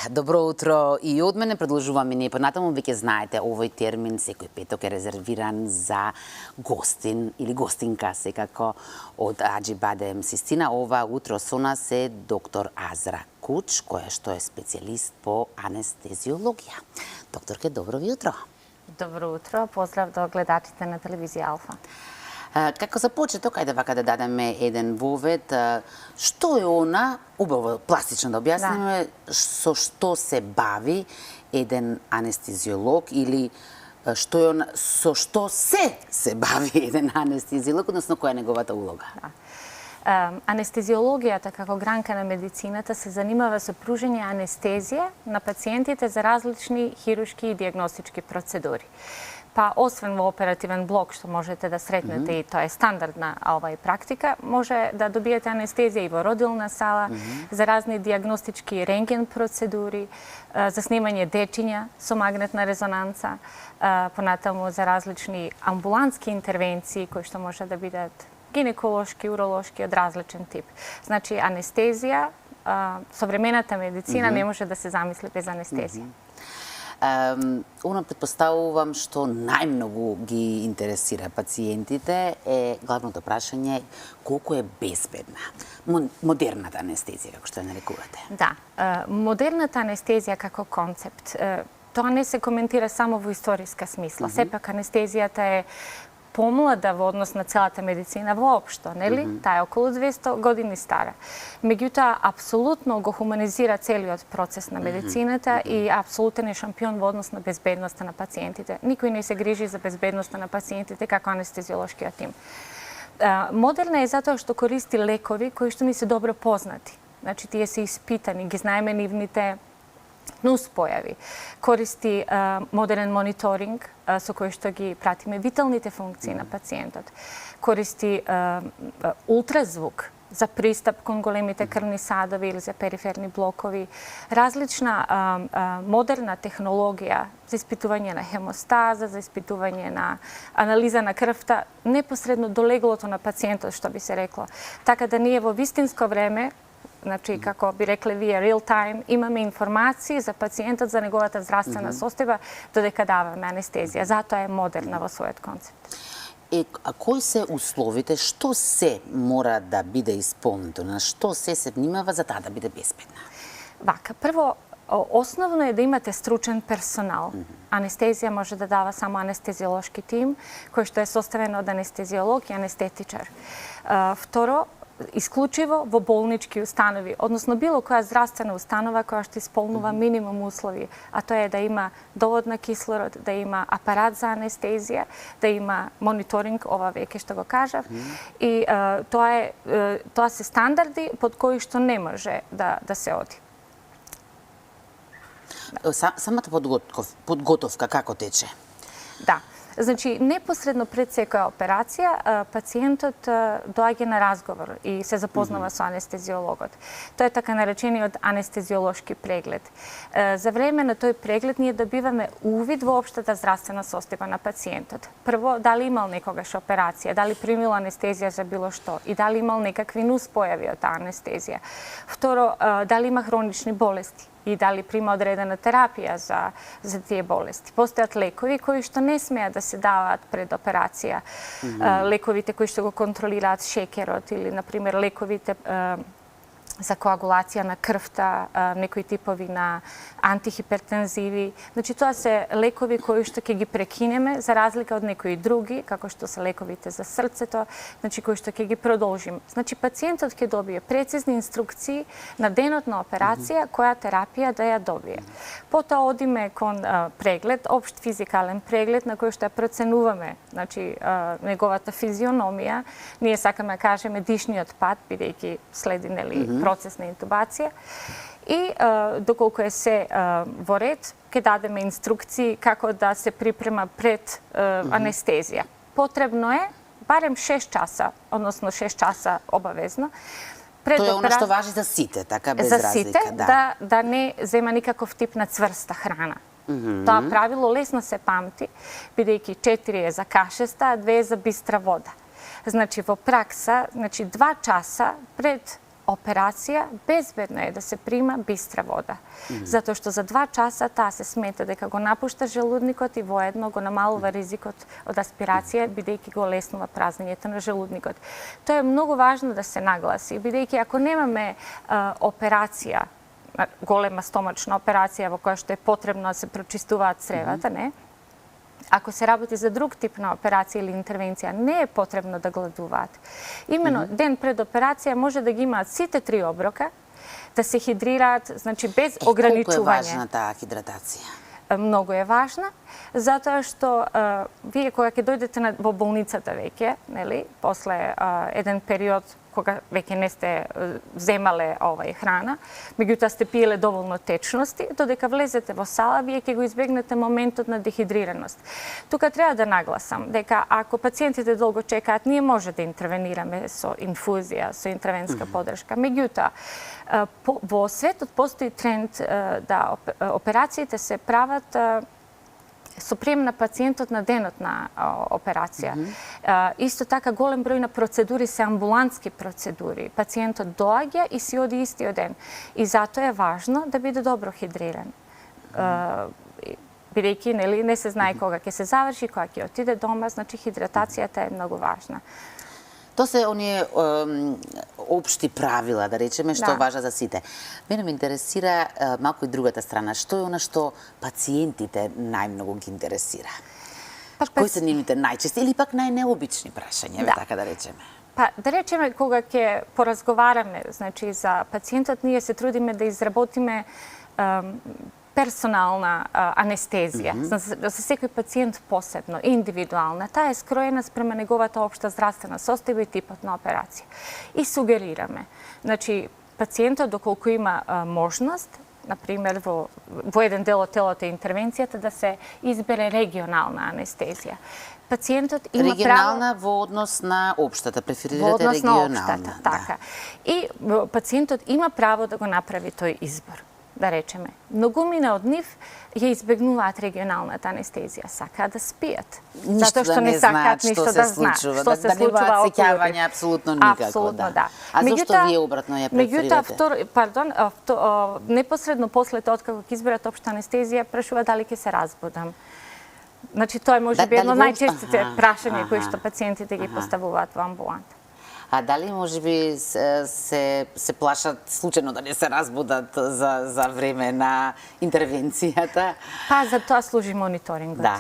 Добро утро и од мене. Продолжуваме ние понатаму. Веќе знаете, овој термин секој петок е резервиран за гостин или гостинка, секако од Аџибадем Систина. Ова утро со нас е доктор Азра Куч, која што е специјалист по анестезиологија. Докторке, добро ви утро. Добро утро, поздрав до гледачите на телевизија Алфа. Како за почеток, ајде вака да дадеме еден вовед, што е она, убаво пластично да објасниме, со што се бави еден анестезиолог или што е она, со што се бави еден анестезиолог, односно која е неговата улога? Анестезиологијата како гранка на медицината се занимава со пружење анестезија на пациентите за различни хируршки и дијагностички процедури. Па, освен во оперативен блок, што можете да сретнете и тоа е стандардна практика, може да добиете анестезија и во родилна сала, за разни дијагностички рентген процедури, за снимање дечиња со магнетна резонанца, понатаму за различни амбулантски интервенции кои што може да бидат гинеколошки, уролошки, од различен тип. Значи, анестезија, современата медицина не може да се замисли без анестезија. Оно предпоставувам што најмногу ги интересира пациентите е главното прашање колку е безбедна модерната анестезија, како што ја нарекувате. Да, модерната анестезија како концепт, тоа не се коментира само во историска смисла. Сепак анестезијата е помлада во однос на целата медицина воопшто, нели? Таа е околу 200 години стара. Меѓутоа, апсолутно го хуманизира целиот процес на медицината и апсолутен е шампион во однос на безбедноста на пациентите. Никој не се грижи за безбедноста на пациентите како анестезиолошкиот тим. Модерна е затоа што користи лекови кои што ни се добро познати. Значи, тие се испитани, ги знаеме нивните нуспојави. Користи модерен мониторинг со кој што ги пратиме виталните функции на пациентот. Користи ултразвук за пристап кон големите крвни садови или за периферни блокови. Различна модерна технологија за испитување на хемостаза, за испитување на анализа на крвта, непосредно до леглото на пациентот, што би се рекло. Така да ние во вистинско време, значи, како би рекле вие, real time, имаме информации за пациентот, за неговата здравствена состојба, додека даваме анестезија. Затоа е модерна во својот концепт. А кои се условите, што се мора да биде исполнето, на што се внимава за таа да биде безбедна? Вака, прво, основно е да имате стручен персонал. Анестезија може да дава само анестезиолошки тим, кој што е составен од анестезиолог и анестетичар. Второ, исклучиво во болнички установи, односно било која здравствена установа која што исполнува минимум услови, а тоа е да има доводна кислород, да има апарат за анестезија, да има мониторинг, ова веќе што го кажав, и тоа се стандарди под кои што не може да се оди. Самата подготовка како тече? Да. Значи, непосредно пред секоја операција, пациентот доаѓа на разговор и се запознава со анестезиологот. Тоа е така наречениот анестезиолошки преглед. За време на тој преглед ние добиваме увид во општата здравствена состојба на пациентот. Прво, дали имал некогаш операција, дали примил анестезија за било што и дали имал некакви нуспојави од таа анестезија. Второ, дали има хронични болести и дали прима одредена терапија за тие болести. Постојат лекови кои што не смеат да се даваат пред операција. Лековите кои што го контролираат шекерот или, например, лековите за коагулација на крвта, некои типови на антихипертензиви. Значи, тоа се лекови кои што ќе ги прекинеме, за разлика од некои други, како што се лековите за срцето, значи, кои што ќе ги продолжим. Значи, пациентот ќе добие прецизни инструкции на денот на операција, која терапија да ја добие. Потоа одиме кон преглед, општ физикален преглед, на кој што ја проценуваме, значи, неговата физиономија. Ние сакаме да кажеме дишниот пат, бидејќи следи, нели, процес на интубација. И доколку е се во ред, ќе дадеме инструкции како да се припрема пред анестезија. Потребно е барем 6 часа, односно 6 часа обавезно. Тоа е она што важи за сите, така без разлика. За сите, да не зема никаков тип на цврста храна. Тоа правило лесно се памти, бидејќи 4 е за кашеста, а 2 е за бистра вода. Значи, во пракса, 2 часа пред operacija, bezbedno je da se prima бистра вода. Затоа што за 2 часа таа се смета дека го напушта желудникот и воедно го намалува ризикот од аспирација, бидејќи го олеснува празнењето на желудникот. Тоа е многу важно да се нагласи, бидејќи ако немаме операција, голема стомачна операција во која што е потребно да се прочистуваат цревата, не? Ако се работи за друг тип на операција или интервенција, не е потребно да гладуваат. Имено, ден пред операција може да ги имаат сите 3 оброка, да се хидрираат, значи без ограничување. Колку е важна таа хидратација? Многу е важна, затоа што вие кога ќе дојдете во болницата веќе, нели, после еден период кога веќе не сте земале храна, меѓутоа сте пиеле доволно течности, додека влезете во сала, вие ќе го избегнете моментот на дехидрираност. Тука треба да нагласам дека ако пациентите долго чекаат, ние може да интервенираме со инфузија, со интервенска подршка. Меѓутоа, во светот постои тренд да операциите се прават со прием на пациентот на денот на операција. Исто така голем број на процедури се амбулантски процедури. Пациентот доаѓа и си оди истиот ден. И затоа е важно да биде добро хидриран. Бидејќи не се знае кога ќе се заврши, кога ќе отиде дома, значи хидратацијата е многу важна. Тоа се оние општи правила, да речеме, што важат за сите. Мене ме интересира малку и другата страна. Што е она што пациентите најмногу ги интересира? Кои се нивните најчести или пак најнеобични прашања, така да речеме? Па, да речеме, кога ќе поразговараме, значи, за пациентот, ние се трудиме да изработиме персонална анестезија, за секој пациент посебно, индивидуална. Таа е скроена спрема неговата општа здравствена состојба и типот на операција. И сугерираме. Значи, пациентот, доколку има можност, например, во еден дел од телото интервенцијата, да се избере регионална анестезија. Пациентот има регионална во однос на општата, преферирате регионална. Во однос на општата, така. И пациентот има право да го направи тој избор, да речеме. Многумина од нив ја избегнуваат регионалната анестезија, сакаат да спијат. Затоа што не сакаат ништо да знаат. Што се случува околу сеќавање апсолутно никако. Апсолутно, да. А зошто вие обратно ја преферирате? Меѓутоа, непосредно после тоа, откако ќе изберат општа анестезија, прашува дали ќе се разбудам. Значи, тоа е може би едно најчестите прашање кои што пациентите ги поставуваат во амбуланта. А дали може би се плашат случајно да не се разбудат за време на интервенцијата? Па, за тоа служи мониторингот. Да.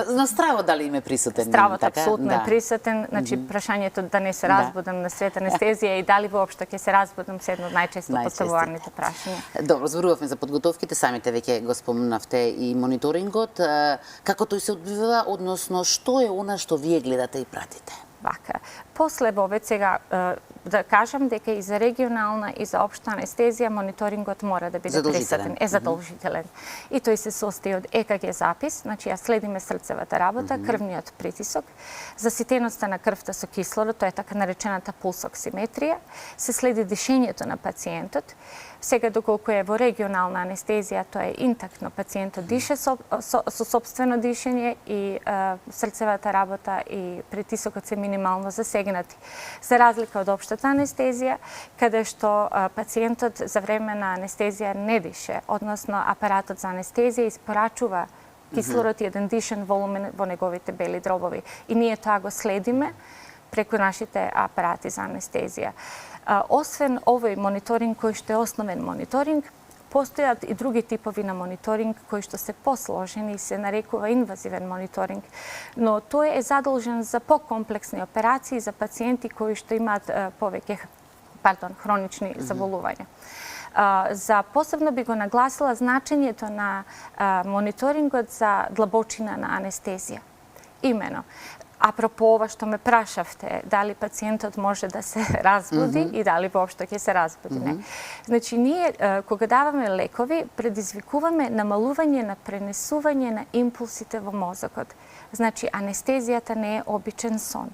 Но стравот дали им е присутен? Стравот апсолутно е присутен. Значи, прашањето да не се разбудам на сред анестезија и дали воопшто ќе се разбудам се едно од најчесто поставуваните прашања. Добро, зборувавме за подготовките, самите веќе го спомнавте и мониторингот. Како тој се одбива, односно што е она што вие гледате и пратите? Вака. После вовед сега да кажам дека и за регионална и за општа анестезија мониторингот мора да биде присутен, е задолжителен. И тој се состои од ЕКГ запис, значи ја следиме срцевата работа, крвниот притисок, заситеноста на крвта со кислород, тоа е така наречената пулсоксиметрија, се следи дишењето на пациентот. Сега, доколку е во регионална анестезија, тоа е интактно. Пациентот дише со сопствено дишење и срцевата работа и притисокот се минимално засегнати. За разлика од општата анестезија, каде што пациентот за време на анестезија не дише, односно апаратот за анестезија испорачува кислород и еден дишен волумен во неговите бели дробови. И ние тоа го следиме преку нашите апарати за анестезија. Освен овој мониторинг кој што е основен мониторинг, постојат и други типови на мониторинг кои што се посложени и се нарекува инвазивен мониторинг, но тој е задолжен за покомплексни операции за пациенти кои што имаат повеќе хронични заболувања. За посебно би го нагласила значењето на мониторингот за длабочина на анестезија. Имено, апропо ова што ме прашавте, дали пациентот може да се разбуди и дали воопшто ќе се разбуди, не. Значи, ние, кога даваме лекови, предизвикуваме намалување на пренесување на импулсите во мозокот. Значи, анестезијата не е обичен сон.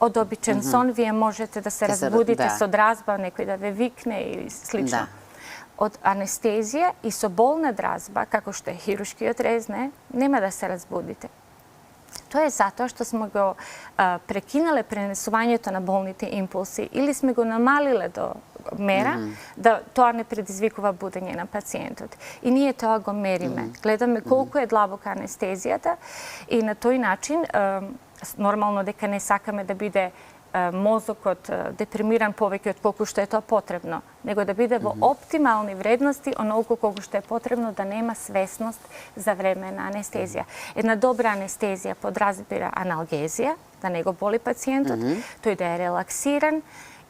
Од обичен сон вие можете да се разбудите со дразба, некој да ве викне и слично. Од анестезија и со болна дразба, како што е хирушкиот рез, нема да се разбудите. To je zato što smo ga prekinale prenесувањето на болните импулси или сме го намалиле до мера да тоа не предизвикува будење на пациентот. И ние тоа го мериме. Гледаме колку е длабока анестезијата и на тој начин нормално дека не сакаме да биде мозокот депримиран повеќе од колку што е тоа потребно, него да биде во оптимални вредности, онолку колку што е потребно да нема свесност за време на анестезија. Една добра анестезија подразбира аналгезија, да не го боли пациентот, тој да е релаксиран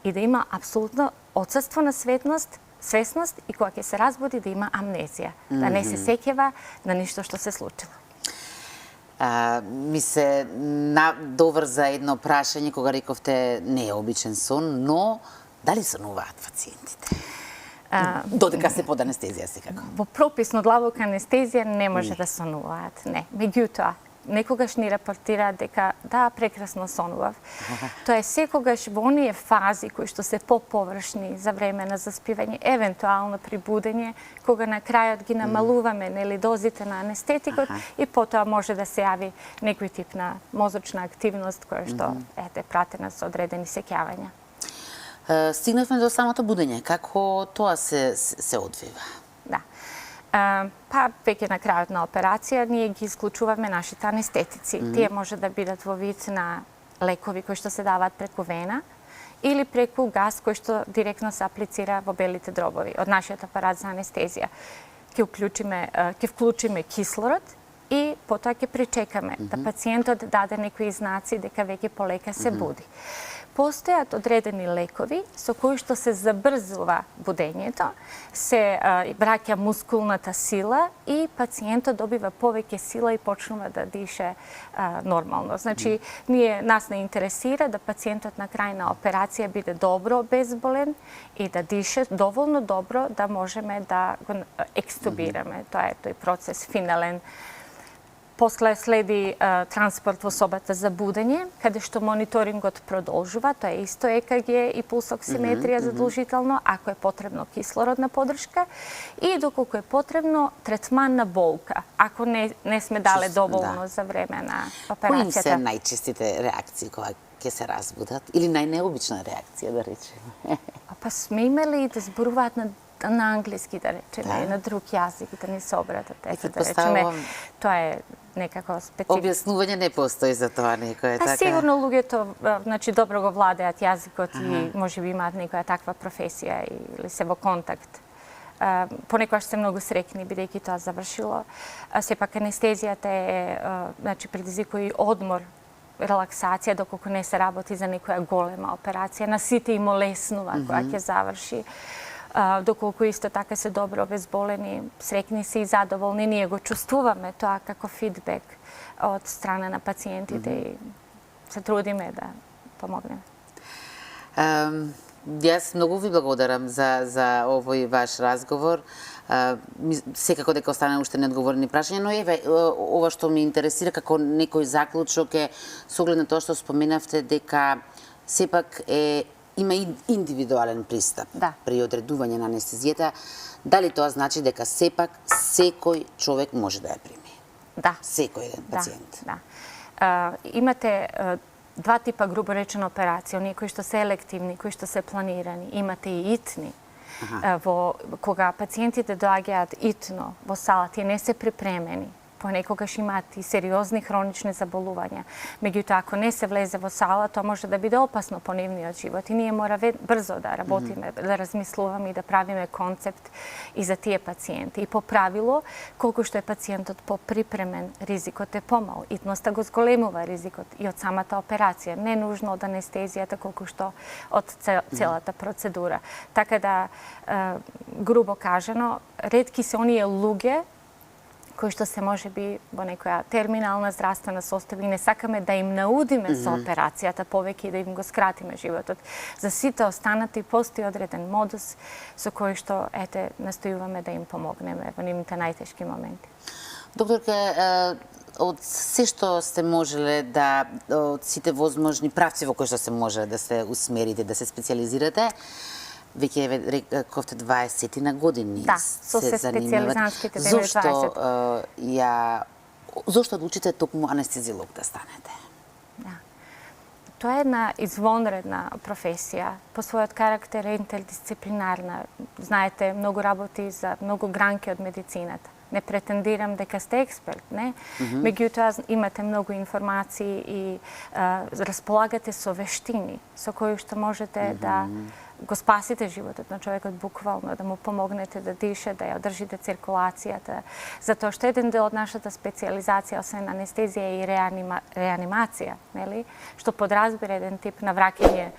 и да има апсолутно отсутство на свесност и кога ќе се разбуди да има амнезија, да не се сеќава на ништо што се случило. Ми се доврза едно прашање кога рековте не е обичен сон, но дали сонуваат пациентите? Додека се под анестезија секако. Во прописно длабока анестезија не може да сонуваат, не. Меѓутоа, некогаш ни рапортираат дека да, прекрасно сонував. Тоа е секогаш во оние фази кои што се поповршни за време на заспивање, евентуално при будење, кога на крајот ги намалуваме нели дозите на анестетикот и потоа може да се јави некој тип на мозочна активност која што е пратена со одредени сеќавања. Стигнавме до самото будење. Како тоа се одвива? Да. Па веќе на крајот на операција ние ги исклучуваме нашите анестетици. Тие може да бидат во вид на лекови кои што се даваат преку вена или преку газ кој што директно се аплицира во белите дробови од нашиот апарат за анестезија. Ќе вклучиме кислород и потоа ќе причекаме да пациентот даде некои знаци дека веќе полека се буди. Постојат одредени лекови со кои што се забрзува будењето, се враќа мускулната сила и пациентот добива повеќе сила и почнува да дише нормално. Значи, нас не интересира да пациентот на крај на операција биде добро безболен и да дише доволно добро да можеме да го екстубираме. Тоа е тој процес финален. После следи транспорт во собата за будење, каде што мониторингот продолжува, тоа е исто ЕКГ и пулсоксиметрија задолжително, ако е потребно кислородна подршка и доколку е потребно третман на болка, ако не сме дале доволно за време на операцијата. Кои се најчестите реакции кога ќе се разбудат? Или најнеобична реакција, да речеме? Па сме имали и да зборуваат на англиски, да речеме, и на друг јазик, да ни се обратат, да речеме. Тоа е некако специфично. Објаснување не постои за тоа некој, така? Сигурно луѓето, значи, добро го владеат јазикот и можеби имаат некоја таква професија или се во контакт. Понекогаш се многу среќни бидејќи тоа завршило. Сепак анестезијата е, значи, предизвикува и одмор, релаксација доколку не се работи за некоја голема операција. На сите им олеснува кога ќе заврши. Доколку исто така се добро обезболени, среќни се и задоволни, ние го чувствуваме тоа како фидбек од страна на пациентите и се трудиме да помогнеме. Јас многу ви благодарам за овој ваш разговор. Секако дека остана уште неодговорени прашања, но еве, ова што ми интересира како некој заклучок е со оглед на тоа што споменавте дека сепак има и индивидуален пристап при одредување на анестезијата. Дали тоа значи дека сепак секој човек може да ја прими? Да. Секој еден пациент? Да. Имате два типа, грубо речено, операции. Оние кои што се елективни, кои што се планирани. Имате и итни. Кога пациентите доаѓаат итно во сала, тие не се припремени. Понекогаш имаат и сериозни хронични заболувања. Меѓутоа, ако не се влезе во сала, тоа може да биде опасно по нивниот живот. И ние мора брзо да работиме, да размислуваме и да правиме концепт и за тие пациенти. И по правило, колку што е пациентот поприпремен, ризикот е помал. Итноста го зголемува ризикот и од самата операција. Не нужно од анестезијата, колку што од целата процедура. Така да, грубо кажано, ретки се оние луѓе кои што се може би во некоја терминална здравствена состојба и не сакаме да им наудиме со операцијата повеќе и да им го скратиме животот. За сите останати постои одреден модус со кој што настојуваме да им помогнеме во нивните најтешки моменти. Докторка, од се што сте можеле од сите возможни правци во кои што се може да се усмерите, да се специализирате, веќе рековте 20 на години се занимавате. Зошто ја Зошто одлучите токму анестезиолог да станете? Да. Тоа е една извонредна професија. По својот карактер е интердисциплинарна. Знаете, многу работи за многу гранки од медицината. Не претендирам дека сте експерт, не? Меѓутоа имате многу информации и располагате со вештини со кои што можете да го спасите животот на човекот буквално, да му помогнете да дише, да ја одржите циркулацијата. Затоа што еден дел од нашата специјализација, освен анестезија и реанимација, нели? Што подразбира еден тип на враќање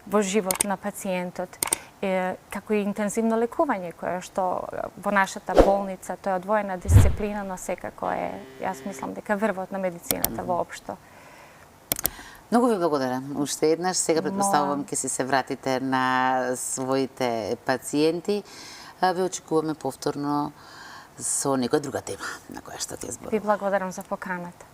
во живот на пациентот, како и интензивно лекување, кое што во нашата болница, тоа е одвоена дисциплина, но секако е, јас мислам дека врвот на медицината воопшто. Многу ви благодарам. Уште еднаш, сега претпоставувам ќе се вратите на своите пациенти. Ве очекуваме повторно со некоја друга тема на која што ќе зборуваме. Ви благодарам за поканата.